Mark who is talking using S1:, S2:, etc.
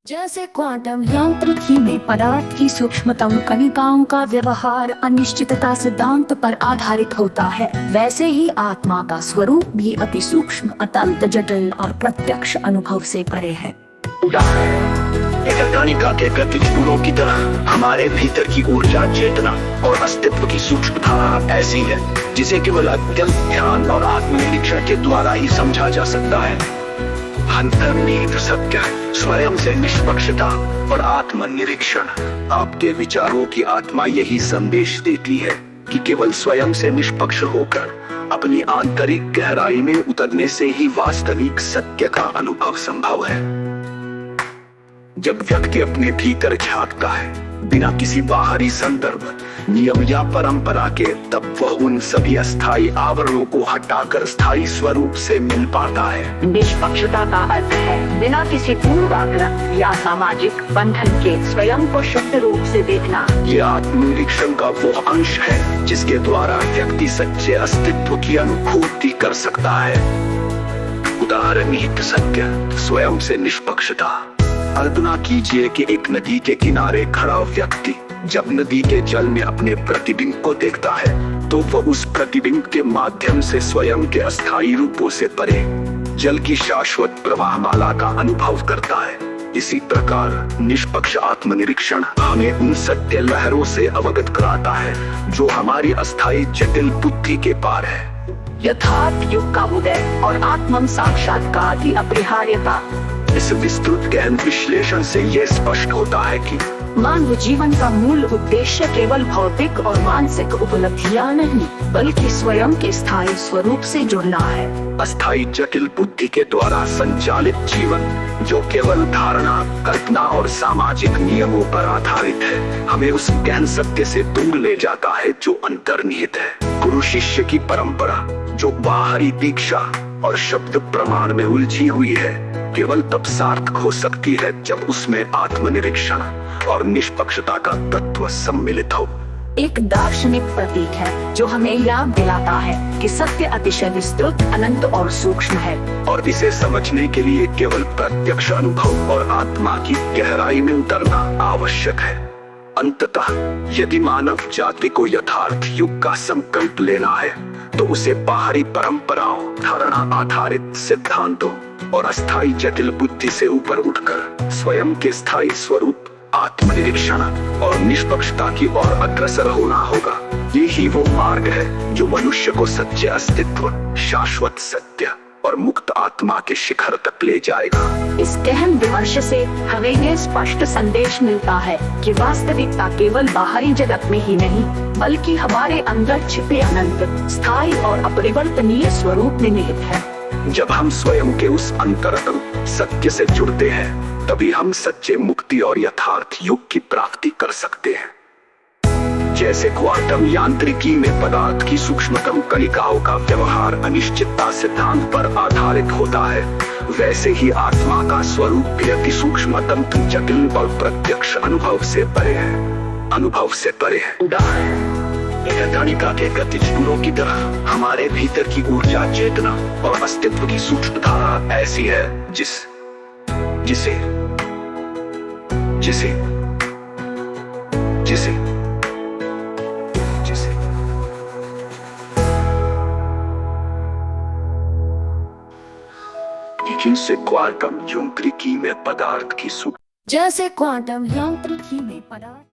S1: जैसे क्वांटम यांत्रिकी में पदार्थ की सूक्ष्मतम कणिकाओं का व्यवहार अनिश्चितता सिद्धांत पर आधारित होता है, वैसे ही आत्मा का स्वरूप भी अति सूक्ष्म, अत्यंत जटिल और प्रत्यक्ष अनुभव से परे है।
S2: एक कणिका के गतिज गुणों की तरह हमारे भीतर की ऊर्जा, चेतना और अस्तित्व की सूक्ष्म धारा ऐसी है जिसे केवल अत्यंत ध्यान और आत्मनिरीक्षण के द्वारा ही समझा जा सकता है। अंतर्निहित सत्य, स्वयं से निष्पक्षता और आत्मनिरीक्षण। आपके विचारों की आत्मा यही संदेश देती है कि केवल स्वयं से निष्पक्ष होकर अपनी आंतरिक गहराई में उतरने से ही वास्तविक सत्य का अनुभव संभव है। जब व्यक्ति अपने भीतर झांकता है बिना किसी बाहरी संदर्भ, नियम या परंपरा के, तब वह उन सभी अस्थायी आवरणों को हटाकर स्थायी स्वरूप से मिल पाता है।
S1: निष्पक्षता का अर्थ है बिना किसी पूर्वाग्रह या सामाजिक बंधन के स्वयं को शुद्ध रूप से देखना।
S2: ये आत्मनिरीक्षण का वो अंश है जिसके द्वारा व्यक्ति सच्चे अस्तित्व की अनुभूति कर सकता है। उदाहरणित सत्य, स्वयं से निष्पक्षता। कल्पना कीजिए कि एक नदी के किनारे खड़ा व्यक्ति जब नदी के जल में अपने प्रतिबिंब को देखता है तो वह उस प्रतिबिंब के माध्यम से स्वयं के अस्थायी रूपों से परे जल की शाश्वत प्रवाहमाला का अनुभव करता है। इसी प्रकार निष्पक्ष आत्मनिरीक्षण हमें उन सत्य लहरों से अवगत कराता है जो हमारी अस्थायी जटिल बुद्धि के पार है।
S1: यथार्थ युग का उदय और आत्म साक्षात्कार की अपरिहार्यता।
S2: इस विस्तृत गहन विश्लेषण से यह स्पष्ट होता है कि
S1: मानव जीवन का मूल उद्देश्य केवल भौतिक और मानसिक उपलब्धियां नहीं, बल्कि स्वयं के स्थायी स्वरूप से जुड़ना है।
S2: अस्थायी जटिल बुद्धि के द्वारा संचालित जीवन, जो केवल धारणा, कल्पना और सामाजिक नियमों पर आधारित है, हमें उस गहन सत्य से दूर ले जाता है जो अंतर्निहित है। गुरु शिष्य की परंपरा, जो बाहरी दीक्षा और शब्द प्रमाण में उलझी हुई है, केवल तब सार्थक हो सकती है जब उसमें आत्मनिरीक्षण और निष्पक्षता का तत्व सम्मिलित हो।
S1: एक दार्शनिक प्रतीक है जो हमें याद दिलाता है कि सत्य अतिशय विस्तृत, अनंत और सूक्ष्म है,
S2: और इसे समझने के लिए केवल प्रत्यक्ष अनुभव और आत्मा की गहराई में उतरना आवश्यक है। अंततः यदि मानव जाति को यथार्थ युग का संकल्प लेना है तो उसे बाहरी परंपराओं, धारणा आधारित सिद्धांतों और अस्थायी जटिल बुद्धि से ऊपर उठकर स्वयं के स्थायी स्वरूप, आत्मनिरीक्षण और निष्पक्षता की ओर अग्रसर होना होगा। यही वो मार्ग है जो मनुष्य को सच्चे अस्तित्व, शाश्वत सत्य और मुक्त आत्मा के शिखर तक ले जाएगा।
S1: इस गहन विमर्श से हमें यह स्पष्ट संदेश मिलता है कि वास्तविकता केवल बाहरी जगत में ही नहीं, बल्कि हमारे अंदर छिपे अनंत, स्थायी और अपरिवर्तनीय स्वरूप में निहित है।
S2: जब हम स्वयं के उस अंतरतम सत्य से जुड़ते हैं, तभी हम सच्चे मुक्ति और यथार्थ युग की प्राप्ति कर सकते हैं। जैसे क्वांटम यांत्रिकी में पदार्थ की सूक्ष्मतम कणिकाओं का व्यवहार अनिश्चितता सिद्धांत पर आधारित होता है, वैसे ही आत्मा का स्वरूप भी अति सूक्ष्मतम, जटिल और प्रत्यक्ष अनुभव से परे है। अनुभव से परे है। एक कणिका के गतिज गुणों की तरह हमारे भीतर की ऊर्जा, चेतना और अस्तित्व की सूक्ष्म धारा ऐसी है जिसे जिसे जिसे जिसे क्वांटम यांत्रिकी में पदार्थ की
S1: जैसे क्वांटम यांत्रिकी में पदार्थ